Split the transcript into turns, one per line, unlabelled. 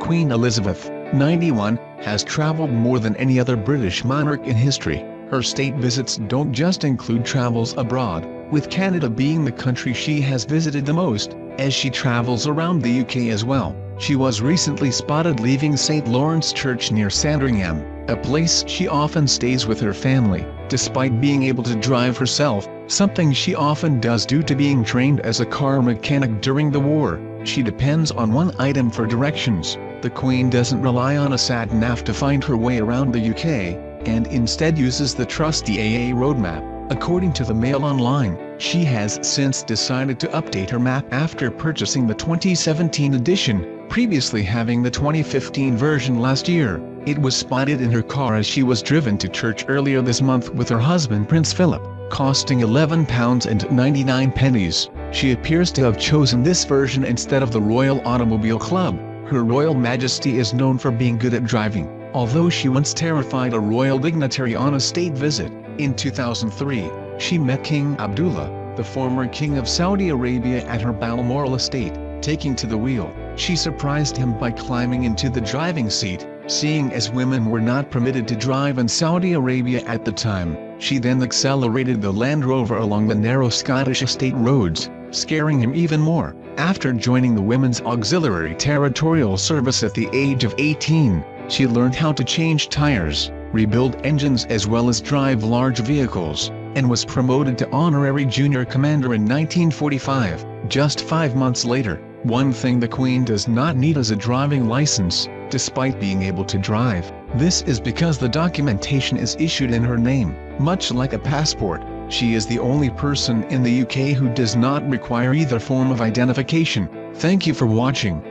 Queen Elizabeth, 91, has travelled more than any other British monarch in history. Her state visits don't just include travels abroad, with Canada being the country she has visited the most, as she travels around the UK as well. She was recently spotted leaving St. Lawrence Church near Sandringham, a place she often stays with her family, despite being able to drive herself, something she often does due to being trained as a car mechanic during the war. She depends on one item for directions. The Queen doesn't rely on a sat-nav to find her way around the UK, and instead uses the trusty AA roadmap. According to the Mail Online, she has since decided to update her map after purchasing the 2017 edition, previously having the 2015 version last year. It was spotted in her car as she was driven to church earlier this month with her husband Prince Philip, costing £11.99. She appears to have chosen this version instead of the Royal Automobile Club. Her Royal Majesty is known for being good at driving, although she once terrified a royal dignitary on a state visit. In 2003, she met King Abdullah, the former King of Saudi Arabia, at her Balmoral estate. Taking to the wheel, she surprised him by climbing into the driving seat. Seeing as women were not permitted to drive in Saudi Arabia at the time, she then accelerated the Land Rover along the narrow Scottish estate roads, scaring him even more. After joining the Women's Auxiliary Territorial Service at the age of 18, she learned how to change tires, rebuild engines as well as drive large vehicles, and was promoted to Honorary Junior Commander in 1945, just 5 months later. One thing the Queen does not need is a driving license, despite being able to drive. This is because the documentation is issued in her name. Much like a passport, she is the only person in the UK who does not require either form of identification. Thank you for watching.